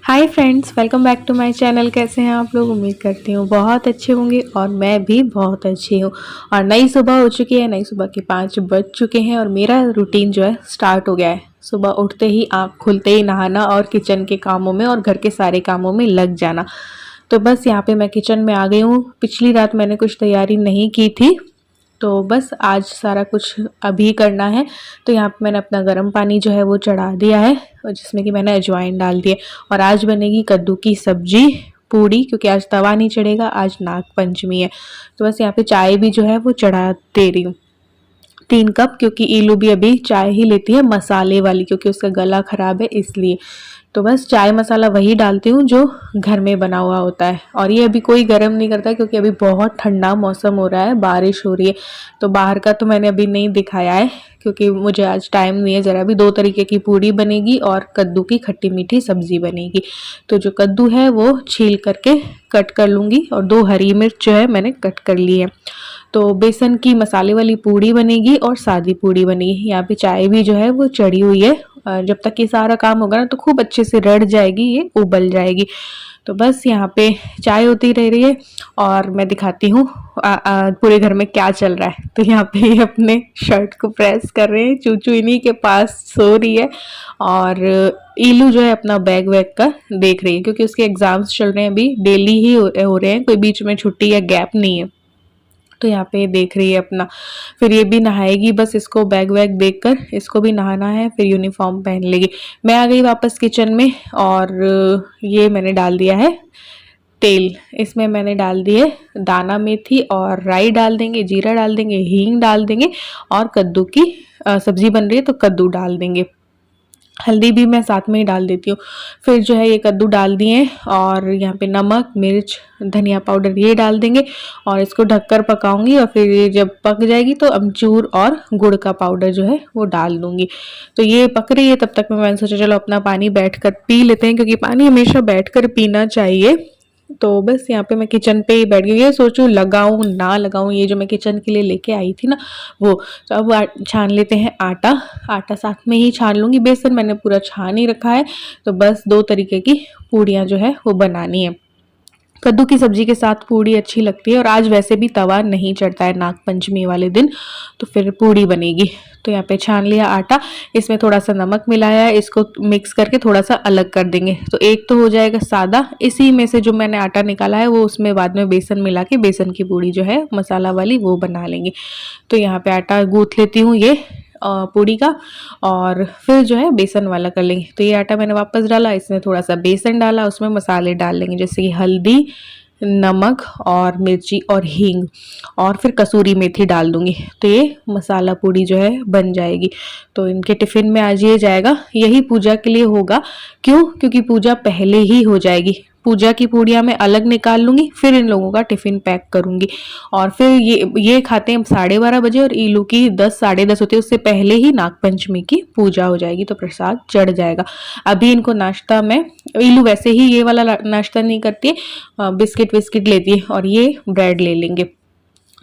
Hi friends, welcome back to my channel. कैसे हैं आप लोग? उम्मीद करती हूँ बहुत अच्छे होंगे और मैं भी बहुत अच्छी हूँ। और नई सुबह हो चुकी है, नई सुबह के 5 बज चुके हैं और मेरा रूटीन जो है स्टार्ट हो गया है। सुबह उठते ही, आँख खुलते ही नहाना और किचन के कामों में और घर के सारे कामों में लग जाना। तो बस यहाँ पे मैं किचन में आ गई हूँ। पिछली रात मैंने कुछ तैयारी नहीं की थी, तो बस आज सारा कुछ अभी करना है। तो यहाँ पे मैंने अपना गर्म पानी जो है वो चढ़ा दिया है और जिसमें कि मैंने अजवाइन डाल दी है। और आज बनेगी कद्दू की सब्जी, पूड़ी, क्योंकि आज तवा नहीं चढ़ेगा, आज नाग पंचमी है। तो बस यहाँ पे चाय भी जो है वो चढ़ा दे रही हूँ, 3 कप, क्योंकि ईलू भी अभी चाय ही लेती है मसाले वाली, क्योंकि उसका गला खराब है इसलिए। तो बस चाय मसाला वही डालती हूँ जो घर में बना हुआ होता है। और ये अभी कोई गर्म नहीं करता क्योंकि अभी बहुत ठंडा मौसम हो रहा है, बारिश हो रही है। तो बाहर का तो मैंने अभी नहीं दिखाया है क्योंकि मुझे आज टाइम नहीं है ज़रा भी। 2 तरीके की पूड़ी बनेगी और कद्दू की खट्टी मीठी सब्जी बनेगी। तो जो कद्दू है वो छील करके कट कर लूँगी और 2 हरी मिर्च जो है मैंने कट कर ली है। तो बेसन की मसाले वाली पूड़ी बनेगी और सादी पूड़ी बनेगी। यहाँ पे चाय भी जो है वो चढ़ी हुई है। जब तक ये सारा काम होगा ना तो खूब अच्छे से रड़ जाएगी, ये उबल जाएगी। तो बस यहाँ पे चाय होती रह रही है और मैं दिखाती हूँ पूरे घर में क्या चल रहा है। तो यहाँ पे ये अपने शर्ट को प्रेस कर रहे हैं, चूचू इन्हीं के पास सो रही है और ईलू जो है अपना बैग वैग का देख रही है, क्योंकि उसके एग्जाम्स चल रहे हैं, अभी डेली ही हो रहे हैं, कोई बीच में छुट्टी या गैप नहीं है। तो यहाँ पे देख रही है अपना। फिर ये भी नहाएगी, बस इसको बैग वैग देखकर इसको भी नहाना है, फिर यूनिफॉर्म पहन लेगी। मैं आ गई वापस किचन में और ये मैंने डाल दिया है तेल। इसमें मैंने डाल दिए दाना मेथी और राई डाल देंगे, जीरा डाल देंगे, हींग डाल देंगे और कद्दू की सब्जी बन रही है तो कद्दू डाल देंगे। हल्दी भी मैं साथ में ही डाल देती हूँ। फिर जो है ये कद्दू डाल दिए और यहाँ पे नमक, मिर्च, धनिया पाउडर ये डाल देंगे और इसको ढककर पकाऊंगी। और फिर ये जब पक जाएगी तो अमचूर और गुड़ का पाउडर जो है वो डाल दूंगी। तो ये पक रही है, तब तक मैंने सोचा चलो अपना पानी बैठकर पी लेते हैं, क्योंकि पानी हमेशा बैठकर पीना चाहिए। तो बस यहाँ पे मैं किचन पे ही बैठ गई, ये सोचूं लगाऊं ना लगाऊं, ये जो मैं किचन के लिए लेके आई थी ना वो। तो अब छान लेते हैं आटा। आटा साथ में ही छान लूँगी, बेसन मैंने पूरा छान ही रखा है। तो बस 2 तरीके की पूड़ियाँ जो है वो बनानी है। कद्दू की सब्जी के साथ पूड़ी अच्छी लगती है और आज वैसे भी तवा नहीं चढ़ता है नाग पंचमी वाले दिन, तो फिर पूड़ी बनेगी। तो यहाँ पे छान लिया आटा, इसमें थोड़ा सा नमक मिलाया है, इसको मिक्स करके थोड़ा सा अलग कर देंगे। तो एक तो हो जाएगा सादा, इसी में से जो मैंने आटा निकाला है वो उसमें बाद में बेसन मिला के बेसन की पूड़ी जो है मसाला वाली वो बना लेंगे। तो यहाँ पे आटा गूँथ लेती हूँ ये पूड़ी का, और फिर जो है बेसन वाला कर लेंगे। तो ये आटा मैंने वापस डाला, इसमें थोड़ा सा बेसन डाला, उसमें मसाले डाल लेंगे जैसे कि हल्दी, नमक और मिर्ची और हींग, और फिर कसूरी मेथी डाल दूंगी। तो ये मसाला पूड़ी जो है बन जाएगी। तो इनके टिफ़िन में आज ये जाएगा, यही पूजा के लिए होगा। क्यों? क्योंकि पूजा पहले ही हो जाएगी। पूजा की पूड़ियाँ मैं अलग निकाल लूँगी, फिर इन लोगों का टिफ़िन पैक करूँगी। और फिर ये खाते हैं 12:30 बजे और ईलू की 10 साढ़े 10 होती है, उससे पहले ही नागपंचमी की पूजा हो जाएगी तो प्रसाद चढ़ जाएगा। अभी इनको नाश्ता में, ईलू वैसे ही ये वाला नाश्ता नहीं करती है, बिस्किट विस्किट लेती है और ये ब्रेड ले लेंगे।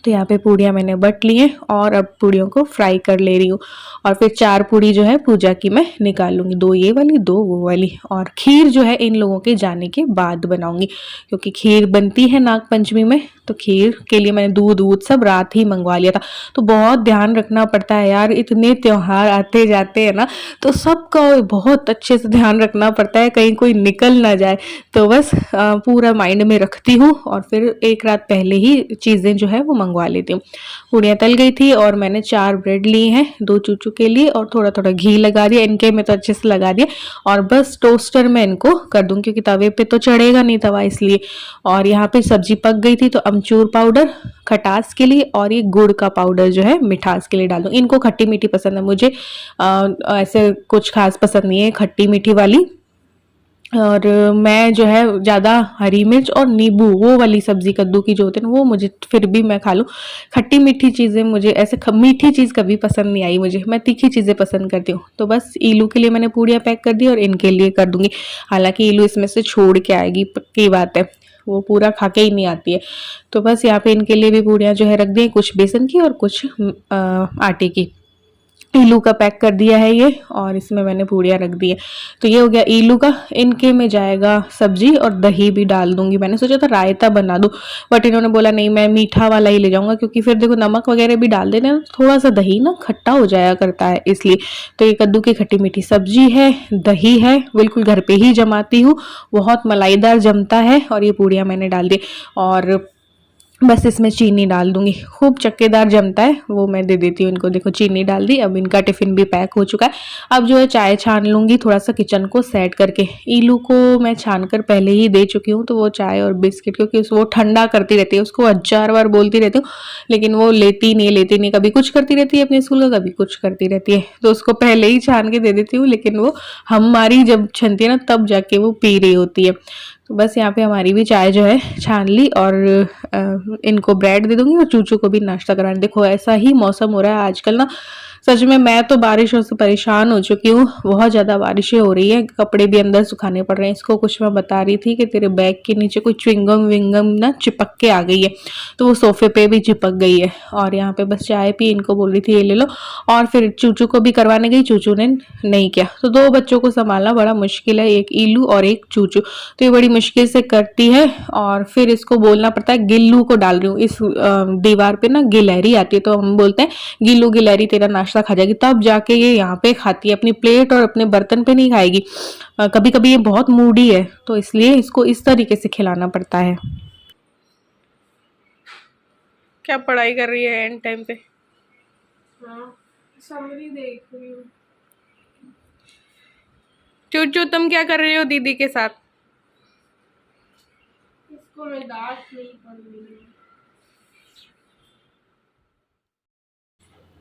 तो यहाँ पे पूड़ियाँ मैंने बट ली हैं और अब पूड़ियों को फ्राई कर ले रही हूँ। और फिर 4 पूड़ी जो है पूजा की मैं निकाल लूँगी, 2 ये वाली, 2 वो वाली। और खीर जो है इन लोगों के जाने के बाद बनाऊँगी, क्योंकि खीर बनती है नाग पंचमी में। तो खीर के लिए मैंने दूध सब रात ही मंगवा लिया था। तो बहुत ध्यान रखना पड़ता है यार, इतने त्योहार आते जाते हैं ना, तो सबका बहुत अच्छे से ध्यान रखना पड़ता है, कहीं कोई निकल ना जाए। तो बस पूरा माइंड में रखती हूँ और फिर एक रात पहले ही चीज़ें जो है वो मंगवा लेती हूँ। पूड़ियाँ तल गई थी और मैंने 4 ब्रेड लिए हैं, 2 चूचू के लिए, और थोड़ा थोड़ा घी लगा दिया इनके में, तो अच्छे से लगा दिया। और बस टोस्टर में इनको कर दूँ, क्योंकि तवे पे तो चढ़ेगा नहीं तवा, इसलिए। और यहाँ पे सब्जी पक गई थी तो अमचूर पाउडर खटास के लिए और ये गुड़ का पाउडर जो है मिठास के लिए डाल दूँ। इनको खट्टी मीठी पसंद है, मुझे ऐसे कुछ खास पसंद नहीं है खट्टी मीठी वाली। और मैं जो है ज़्यादा हरी मिर्च और नींबू, वो वाली सब्जी कद्दू की जो होती है ना, वो मुझे फिर भी मैं खा लूँ। खट्टी मीठी चीज़ें मुझे ऐसे मीठी चीज़ कभी पसंद नहीं आई मुझे, मैं तीखी चीज़ें पसंद करती हूँ। तो बस ईलू के लिए मैंने पूड़ियाँ पैक कर दी और इनके लिए कर दूंगी। हालांकि ईलू इसमें से छोड़ के आएगी, पक्की बात है, वो पूरा खा के ही नहीं आती है। तो बस यहाँ पे इनके लिए भी पूड़ियाँ जो है रख दी, कुछ बेसन की और कुछ आटे की। ईलू का पैक कर दिया है ये, और इसमें मैंने पूड़ियाँ रख दी है। तो ये हो गया ईलू का। इनके में जाएगा सब्जी और दही भी डाल दूंगी। मैंने सोचा था रायता बना दूं, बट इन्होंने बोला नहीं मैं मीठा वाला ही ले जाऊंगा, क्योंकि फिर देखो नमक वगैरह भी डाल देना, थोड़ा सा दही ना खट्टा हो जाया करता है इसलिए। तो ये कद्दू की खट्टी मीठी सब्जी है, दही है, बिल्कुल घर पे ही जमाती हूँ, बहुत मलाईदार जमता है। और ये पूड़ियाँ मैंने डाल दी, और बस इसमें चीनी डाल दूंगी, खूब चक्केदार जमता है वो, मैं दे देती हूँ इनको। देखो चीनी डाल दी। अब इनका टिफिन भी पैक हो चुका है। अब जो है चाय छान लूंगी, थोड़ा सा किचन को सेट करके। ईलू को मैं छान कर पहले ही दे चुकी हूँ, तो वो चाय और बिस्किट, क्योंकि वो ठंडा करती रहती है, उसको 1000 बार बोलती रहती हूँ, लेकिन वो लेती नहीं, कभी कुछ करती रहती है अपने स्कूल का, कभी कुछ करती रहती है। तो उसको पहले ही छान के दे देती हूँ, लेकिन वो हमारी जब छनती है ना तब जाके वो पी रही होती है। तो बस यहाँ पे हमारी भी चाय जो है छान ली, और इनको ब्रेड दे दूंगी और चूचू को भी नाश्ता कराने। देखो ऐसा ही मौसम हो रहा है आजकल ना, सच में मैं तो बारिशों से परेशान हो चुकी हूँ, बहुत ज़्यादा बारिशें हो रही है, कपड़े भी अंदर सुखाने पड़ रहे हैं। इसको कुछ मैं बता रही थी कि तेरे बैग के नीचे कोई च्विंगम विंगम ना चिपक के आ गई है, तो वो सोफे पे भी चिपक गई है। और यहाँ पे बस चाय पी, इनको बोल रही थी ये ले लो, और फिर चूचू को भी करवाने गई, चूचू ने नहीं किया। तो 2 बच्चों को संभालना बड़ा मुश्किल है, एक ईलू और एक चूचू, तो ये बड़ी मुश्किल से करती है। और फिर इसको बोलना पड़ता है, गिल्लू को डाल रही हूँ इस दीवार पे ना गिलहरी आती है, तो हम बोलते हैं गिल्लू गिलहरी तेरा नाश्ता खा जाएगी, तब जाके ये यहाँ पे खाती है। अपनी प्लेट और अपने बर्तन पे नहीं खाएगी। कभी कभी ये बहुत मूडी है, तो इसलिए इसको इस तरीके से खिलाना पड़ता है। क्या पढ़ाई कर रही है एंड टाइम पे? हाँ, समरी देख रही हूँ। चूचू तुम क्या कर रही हो दीदी के साथ? इसको मैं डांट नहीं पड़ रही है।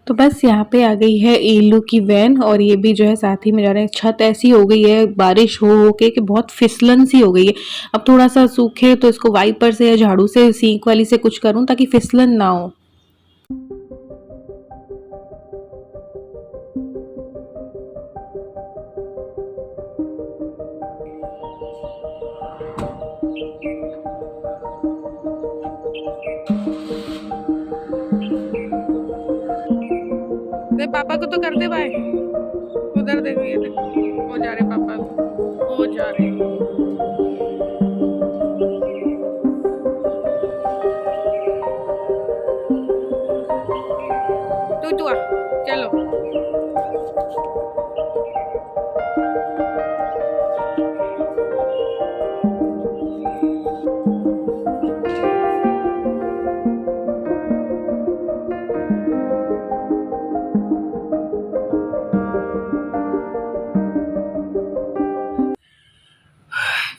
तो बस यहाँ पे आ गई है ईलू की वैन, और ये भी जो है साथ ही में जा रहे हैं। छत ऐसी हो गई है बारिश हो के कि बहुत फिसलन सी हो गई है। अब थोड़ा सा सूखे तो इसको वाइपर से या झाड़ू से सींक वाली से कुछ करूं ताकि फिसलन ना हो। दे पापा को तो कर दे भाई, उधर देखो, ये देखो हो जा रहे पापा, हो जा रहे। तू आ, चलो।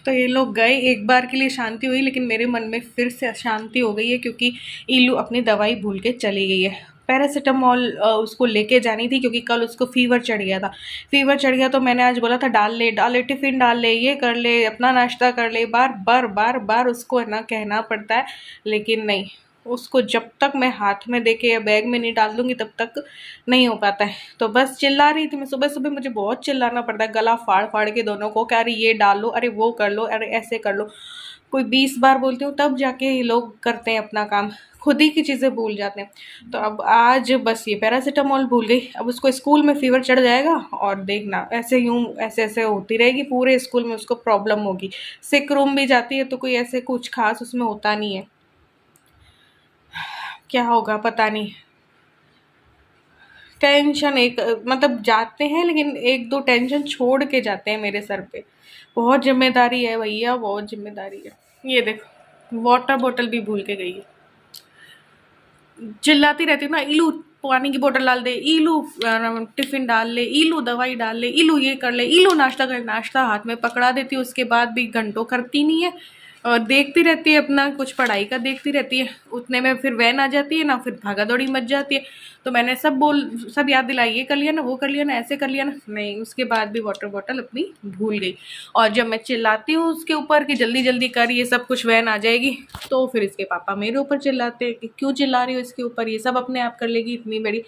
तो ये लोग गए, एक बार के लिए शांति हुई, लेकिन मेरे मन में फिर से अशांति हो गई है, क्योंकि ईलू अपनी दवाई भूल के चली गई है। पैरासीटामॉल उसको लेके जानी थी, क्योंकि कल उसको फीवर चढ़ गया था। फीवर चढ़ गया तो मैंने आज बोला था डाल ले टिफ़िन डाल ले, ये कर ले, अपना नाश्ता कर ले, बार बार बार बार उसको है ना कहना पड़ता है, लेकिन नहीं, उसको जब तक मैं हाथ में देके या बैग में नहीं डाल दूंगी तब तक नहीं हो पाता है। तो बस चिल्ला रही थी मैं, सुबह सुबह मुझे बहुत चिल्लाना पड़ता है, गला फाड़ फाड़ के दोनों को, कि अरे ये डाल लो, अरे वो कर लो, अरे ऐसे कर लो। कोई 20 बार बोलती हूँ तब जाके ये लोग करते हैं अपना काम, खुद ही की चीज़ें भूल जाते हैं। तो अब आज बस ये पैरासीटामॉल भूल गई, अब उसको स्कूल में फीवर चढ़ जाएगा, और देखना ऐसे यूं ऐसे ऐसे होती रहेगी, पूरे स्कूल में उसको प्रॉब्लम होगी। सिक रूम भी जाती है तो कोई ऐसे कुछ खास उसमें होता नहीं है, क्या होगा पता नहीं। टेंशन एक मतलब जाते हैं, लेकिन एक दो टेंशन छोड़ के जाते हैं मेरे सर पे। बहुत जिम्मेदारी है भैया, बहुत जिम्मेदारी है। ये देखो वाटर बोतल भी भूल के गई है, चिल्लाती रहती हूँ ना, इलू पानी की बोतल डाल दे, इलू टिफिन डाल ले, इलू दवाई डाल ले, इलू ये कर ले, इलू नाश्ता कर, नाश्ता हाथ में पकड़ा देती हूँ, उसके बाद भी घंटों करती नहीं है, और देखती रहती है अपना कुछ पढ़ाई का देखती रहती है। उतने में फिर वैन आ जाती है ना, फिर भागा दौड़ी मच जाती है। तो मैंने सब याद दिलाई, ये कर लिया ना, वो कर लिया ना, ऐसे कर लिया ना, नहीं, उसके बाद भी वाटर बॉटल अपनी भूल गई। और जब मैं चिल्लाती हूँ उसके ऊपर कि जल्दी जल्दी कर, ये सब कुछ वैन आ जाएगी, तो फिर इसके पापा मेरे ऊपर चिल्लाते हैं कि क्यों चिल्ला रही हो इसके ऊपर, ये सब अपने आप कर लेगी इतनी बड़ी,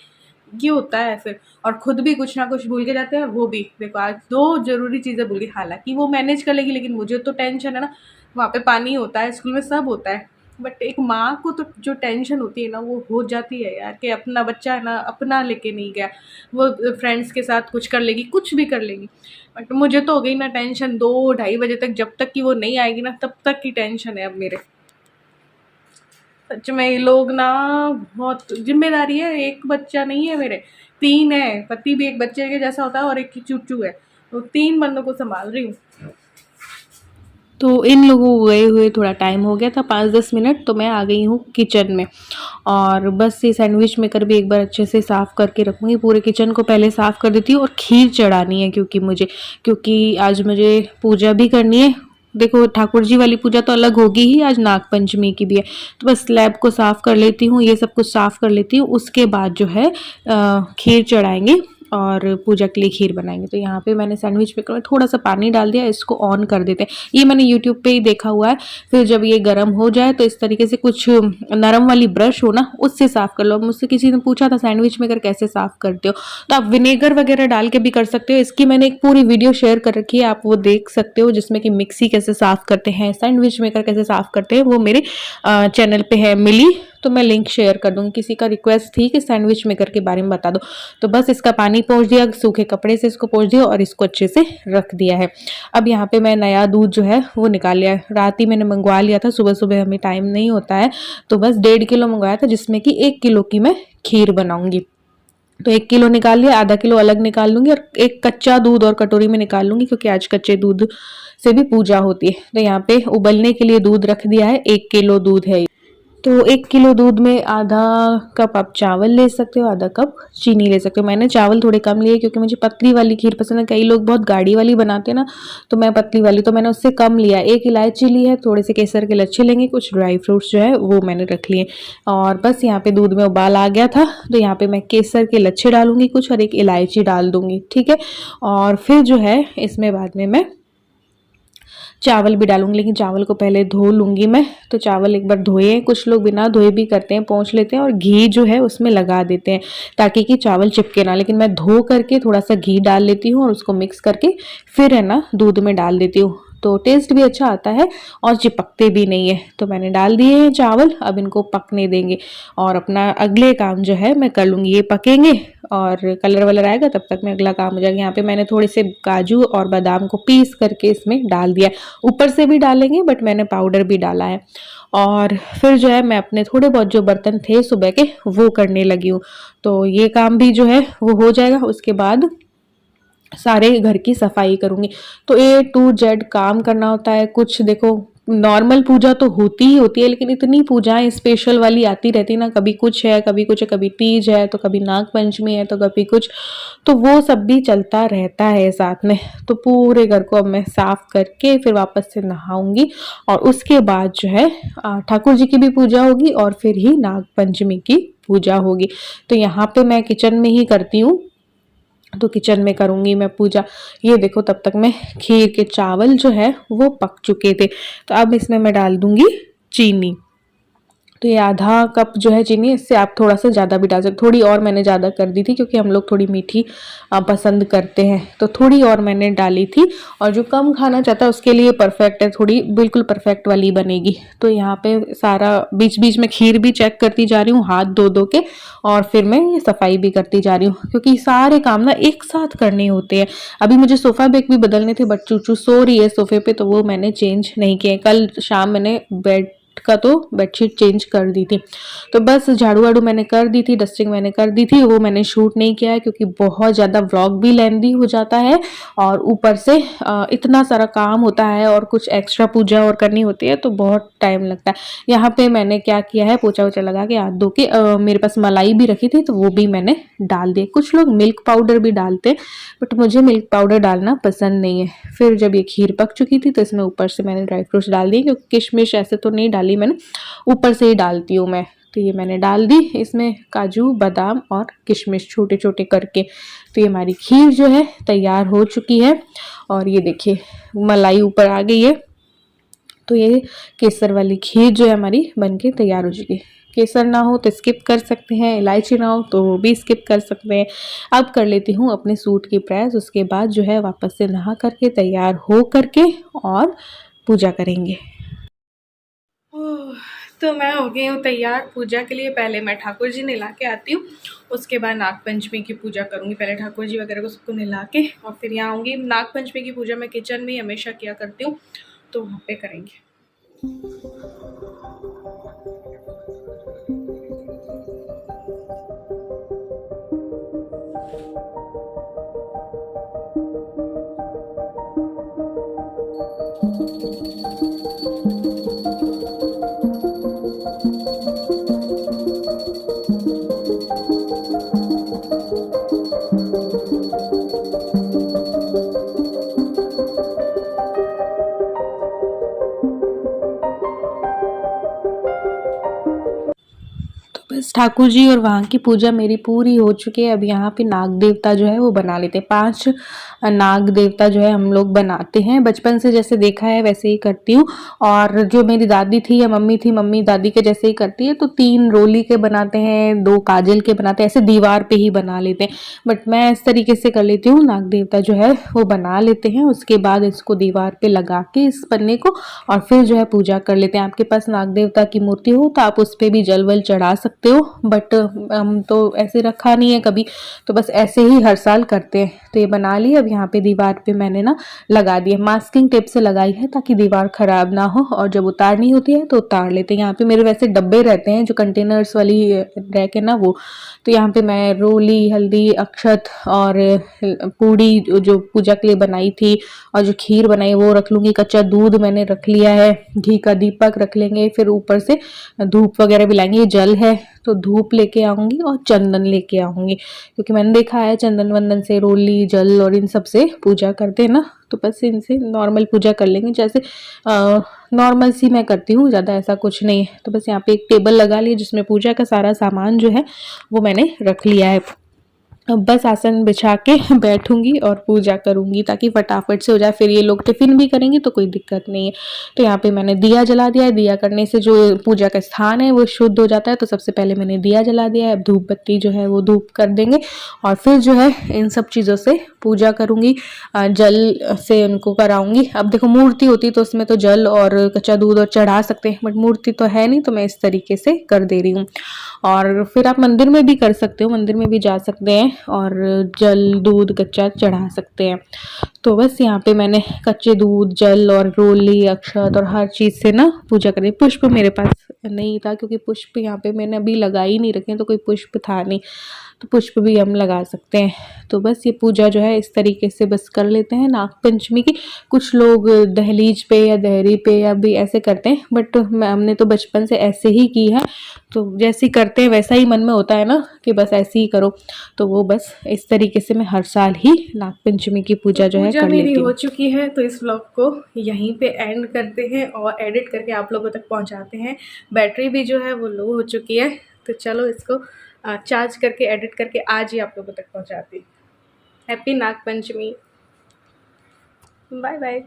ये होता है फिर। और खुद भी कुछ ना कुछ भूल के जाते हैं। वो भी देखो आज 2 ज़रूरी चीज़ें भूल गई, हालांकि वो मैनेज कर लेगी, लेकिन मुझे तो टेंशन है ना, वहाँ पे पानी होता है, स्कूल में सब होता है, बट एक माँ को तो जो टेंशन होती है ना वो हो जाती है यार, कि अपना बच्चा है ना अपना लेके नहीं गया, वो फ्रेंड्स के साथ कुछ कर लेगी, कुछ भी कर लेगी। बट मुझे तो हो गई ना टेंशन 2 ढाई बजे तक, जब तक कि वो नहीं आएगी ना तब तक की टेंशन है अब मेरे। सच में ये लोग ना बहुत जिम्मेदारी है, एक बच्चा नहीं है मेरे, 3 है। पति भी एक बच्चे के जैसा होता है और एक की चूचू है, तो 3 बंदों को संभाल रही हूँ। तो इन लोगों को गए हुए थोड़ा टाइम हो गया था, 5-10 मिनट, तो मैं आ गई हूँ किचन में। और बस ये सैंडविच मेकर भी एक बार अच्छे से साफ़ करके रखूँगी, पूरे किचन को पहले साफ़ कर देती हूँ। और खीर चढ़ानी है क्योंकि आज मुझे पूजा भी करनी है। देखो ठाकुर जी वाली पूजा तो अलग होगी ही, आज नाग पंचमी की भी है। तो बस स्लैब को साफ़ कर लेती हूँ, ये सब कुछ साफ़ कर लेती हूँ, उसके बाद जो है खीर चढ़ाएंगे और पूजा के लिए खीर बनाएंगे। तो यहाँ पे मैंने सैंडविच मेकर में थोड़ा सा पानी डाल दिया, इसको ऑन कर देते हैं। ये मैंने यूट्यूब पे ही देखा हुआ है। फिर जब ये गर्म हो जाए तो इस तरीके से कुछ नरम वाली ब्रश हो ना, उससे साफ़ कर लो। मुझसे किसी ने पूछा था सैंडविच मेकर कैसे साफ़ करते हो, तो आप विनेगर वगैरह डाल के भी कर सकते हो। इसकी मैंने एक पूरी वीडियो शेयर कर रखी है, आप वो देख सकते हो, जिसमें कि मिक्सी कैसे साफ़ करते हैं, सैंडविच मेकर कैसे साफ़ करते हैं, वो मेरे चैनल पे है मिली। तो मैं लिंक शेयर कर दूँगी। किसी का रिक्वेस्ट थी कि सैंडविच मेकर के बारे में बता दो, तो बस इसका पानी पोंछ दिया, सूखे कपड़े से इसको पोंछ दिया और इसको अच्छे से रख दिया है। अब यहाँ पे मैं नया दूध जो है वो निकाल लिया है, रात ही मैंने मंगवा लिया था, सुबह सुबह हमें टाइम नहीं होता है, तो बस 1.5 किलो मंगवाया था, जिसमें कि 1 किलो की मैं खीर बनाऊंगी। तो 1 किलो निकाल लिया, आधा किलो अलग निकाल लूंगी और एक कच्चा दूध और कटोरी में निकाल लूंगी, क्योंकि आज कच्चे दूध से भी पूजा होती है। तो यहाँ पे उबलने के लिए दूध रख दिया है, 1 किलो दूध है। तो 1 किलो दूध में आधा कप आप चावल ले सकते हो, आधा कप चीनी ले सकते हो। मैंने चावल थोड़े कम लिए क्योंकि मुझे पतली वाली खीर पसंद है। कई लोग बहुत गाढ़ी वाली बनाते हैं ना, तो मैं पतली वाली, तो मैंने उससे कम लिया। 1 इलायची ली है, थोड़े से केसर के लच्छे लेंगे, कुछ ड्राई फ्रूट्स जो है वो मैंने रख लिए। और बस यहाँ पे दूध में उबाल आ गया था, तो यहाँ पे मैं केसर के लच्छे डालूंगी कुछ, और 1 इलायची डाल दूंगी, ठीक है। और फिर जो है इसमें बाद में मैं चावल भी डालूंगी, लेकिन चावल को पहले धो लूंगी मैं। तो चावल एक बार धोए, कुछ लोग बिना धोए भी करते हैं, पोंछ लेते हैं और घी जो है उसमें लगा देते हैं ताकि कि चावल चिपके ना। लेकिन मैं धो करके थोड़ा सा घी डाल लेती हूँ और उसको मिक्स करके फिर है ना दूध में डाल देती हूँ, तो टेस्ट भी अच्छा आता है और चिपकते भी नहीं है। तो मैंने डाल दिए हैं चावल, अब इनको पकने देंगे और अपना अगले काम जो है मैं कर लूँगी। ये पकेंगे और कलर वलर आएगा, तब तक मैं अगला काम हो जाएगा। यहाँ पे मैंने थोड़े से काजू और बादाम को पीस करके इसमें डाल दिया, ऊपर से भी डालेंगे बट मैंने पाउडर भी डाला है। और फिर जो है मैं अपने थोड़े बहुत जो बर्तन थे सुबह के वो करने लगी हूँ, तो ये काम भी जो है वो हो जाएगा। उसके बाद सारे घर की सफाई करूंगी। तो A to Z काम करना होता है। कुछ देखो नॉर्मल पूजा तो होती ही होती है, लेकिन इतनी पूजाएं स्पेशल वाली आती रहती ना, कभी कुछ है कभी कुछ है, कभी तीज है तो कभी नाग पंचमी है तो कभी कुछ, तो वो सब भी चलता रहता है साथ में। तो पूरे घर को अब मैं साफ करके फिर वापस से नहाऊंगी और उसके बाद जो है ठाकुर जी की भी पूजा होगी और फिर ही नाग पंचमी की पूजा होगी। तो यहाँ पे मैं किचन में ही करती हूँ, तो किचन में करूंगी मैं पूजा। ये देखो तब तक मैं खीर के चावल जो है वो पक चुके थे, तो अब इसमें मैं डाल दूंगी चीनी। तो ये आधा कप जो है चीनी, इससे आप थोड़ा सा ज़्यादा भी डाल सकते, थोड़ी और मैंने ज़्यादा कर दी थी क्योंकि हम लोग थोड़ी मीठी पसंद करते हैं, तो थोड़ी और मैंने डाली थी। और जो कम खाना चाहता है उसके लिए परफेक्ट है, थोड़ी बिल्कुल परफेक्ट वाली बनेगी। तो यहाँ पे सारा बीच बीच में खीर भी चेक करती जा रही हूँ हाथ धो धो के, और फिर मैं ये सफाई भी करती जा रही हूँ क्योंकि सारे काम ना एक साथ करने होते हैं। अभी मुझे सोफा बेड भी बदलने थे बट चूचू सो रही है सोफे पे, तो वो मैंने चेंज नहीं किए। कल शाम मैंने बेड का तो बेडशीट चेंज कर दी थी। तो बस झाड़ू वाड़ू मैंने कर दी थी, डस्टिंग मैंने कर दी थी, वो मैंने शूट नहीं किया है क्योंकि बहुत ज़्यादा व्लॉग भी लेंदी हो जाता है और ऊपर से इतना सारा काम होता है और कुछ एक्स्ट्रा पूजा और करनी होती है तो बहुत टाइम लगता है। यहाँ पे मैंने क्या किया है, पोछा वोछा लगा के हाथ धो के मेरे पास मलाई भी रखी थी तो वो भी मैंने डाल दिया। कुछ लोग मिल्क पाउडर भी डालते हैं बट मुझे मिल्क पाउडर डालना पसंद नहीं है। फिर जब ये खीर पक चुकी थी तो इसमें ऊपर से मैंने ड्राई फ्रूट्स डाल दिए, क्योंकि किशमिश ऐसे तो नहीं डाली मैंने, ऊपर से ही डालती हूँ मैं। तो ये मैंने डाल दी इसमें काजू बादाम और किशमिश छोटे छोटे करके। तो ये हमारी खीर जो है तैयार हो चुकी है और ये देखिए मलाई ऊपर आ गई है। तो ये केसर वाली खीर जो है हमारी बनके तैयार हो चुकी है। केसर ना हो तो स्किप कर सकते हैं, इलायची ना हो तो वो भी स्किप कर सकते हैं। अब कर लेती हूँ अपने सूट की प्रेस, उसके बाद जो है वापस से नहा करके तैयार हो करके और पूजा करेंगे। तो तो मैं हो गई हूँ तैयार पूजा के लिए। पहले मैं ठाकुर जी नहला के आती हूँ, उसके बाद नाग पंचमी की पूजा करूँगी। पहले ठाकुर जी वगैरह को सबको नहला के और फिर यहाँ आऊँगी। नाग पंचमी की पूजा मैं किचन में ही हमेशा किया करती हूँ, तो वहाँ पे करेंगे। बस ठाकुर जी और वहाँ की पूजा मेरी पूरी हो चुकी है। अब यहाँ पे नाग देवता जो है वो बना लेते हैं। 5 नाग देवता जो है हम लोग बनाते हैं। बचपन से जैसे देखा है वैसे ही करती हूँ। और जो मेरी दादी थी या मम्मी थी, मम्मी दादी के जैसे ही करती है। तो 3 रोली के बनाते हैं, 2 काजल के बनाते हैं, ऐसे दीवार पे ही बना लेते हैं। बट मैं इस तरीके से कर लेती हूँ, नाग देवता जो है वो बना लेते हैं, उसके बाद इसको दीवार पे लगा के इस पन्ने को और फिर जो है पूजा कर लेते हैं। आपके पास नाग देवता की मूर्ति हो तो आप उस पर भी जल वल चढ़ा सकते हो, बट हम तो ऐसे रखा नहीं है कभी, तो बस ऐसे ही हर साल करते हैं। तो ये बना ली। अब यहाँ पे दीवार पे मैंने ना लगा दिया, मास्किंग टेप से लगाई है ताकि दीवार खराब ना हो, और जब उतारनी होती है तो उतार लेते हैं। यहाँ पे मेरे वैसे डब्बे रहते हैं जो कंटेनर्स वाली रैक है ना वो, तो यहाँ पे मैं रोली, हल्दी, अक्षत और पूड़ी जो पूजा के लिए बनाई थी और जो खीर बनाई वो रख लूँगी। कच्चा दूध मैंने रख लिया है, घी का दीपक रख लेंगे, फिर ऊपर से धूप वगैरह भी लाएंगे। ये जल है तो धूप लेके आऊँगी और चंदन लेके आऊँगी, क्योंकि मैंने देखा है चंदन वंदन से, रोली, जल और इन सब से पूजा करते हैं ना, तो बस इनसे नॉर्मल पूजा कर लेंगे, जैसे नॉर्मल सी मैं करती हूँ, ज़्यादा ऐसा कुछ नहीं है। तो बस यहाँ पे एक टेबल लगा लिया जिसमें पूजा का सारा सामान जो है वो मैंने रख लिया है। अब बस आसन बिछा के बैठूंगी और पूजा करूंगी ताकि फटाफट से हो जाए। फिर ये लोग टिफिन भी करेंगे तो कोई दिक्कत नहीं है। तो यहाँ पे मैंने दिया जला दिया है। दिया करने से जो पूजा का स्थान है वो शुद्ध हो जाता है, तो सबसे पहले मैंने दिया जला दिया है। अब धूप बत्ती जो है वो धूप कर देंगे और फिर जो है इन सब चीज़ों से पूजा करूंगी, जल से उनको कराऊंगी। अब देखो मूर्ति होती तो उसमें तो जल और कच्चा दूध और चढ़ा सकते हैं, बट मूर्ति तो है नहीं, तो मैं इस तरीके से कर दे रही हूँ। और फिर आप मंदिर में भी कर सकते हो, मंदिर में भी जा सकते हैं और जल दूध कच्चा चढ़ा सकते हैं। तो बस यहाँ पे मैंने कच्चे दूध, जल और रोली, अक्षत और हर चीज़ से ना पूजा करी। पुष्प मेरे पास नहीं था क्योंकि पुष्प यहाँ पे मैंने अभी लगा ही नहीं रखे, तो कोई पुष्प था नहीं, तो पुष्प भी हम लगा सकते हैं। तो बस ये पूजा जो है इस तरीके से बस कर लेते हैं नाग पंचमी की। कुछ लोग दहलीज पे या दहरी पे या भी ऐसे करते हैं, बट हमने तो बचपन से ऐसे ही की है, तो जैसे करते हैं वैसा ही मन में होता है ना कि बस ऐसे ही करो। तो वो बस इस तरीके से मैं हर साल ही नाग पंचमी की पूजा जो है कर लेती हूँ। हो चुकी है, तो इस व्लॉग को यहीं पे एंड करते हैं और एडिट करके आप लोगों तक पहुँचाते हैं। बैटरी भी जो है वो लो हो चुकी है, तो चलो इसको चार्ज करके एडिट करके आज ही आप लोगों तक पहुँचाती हूँ। Happy Nag Panchami, bye bye.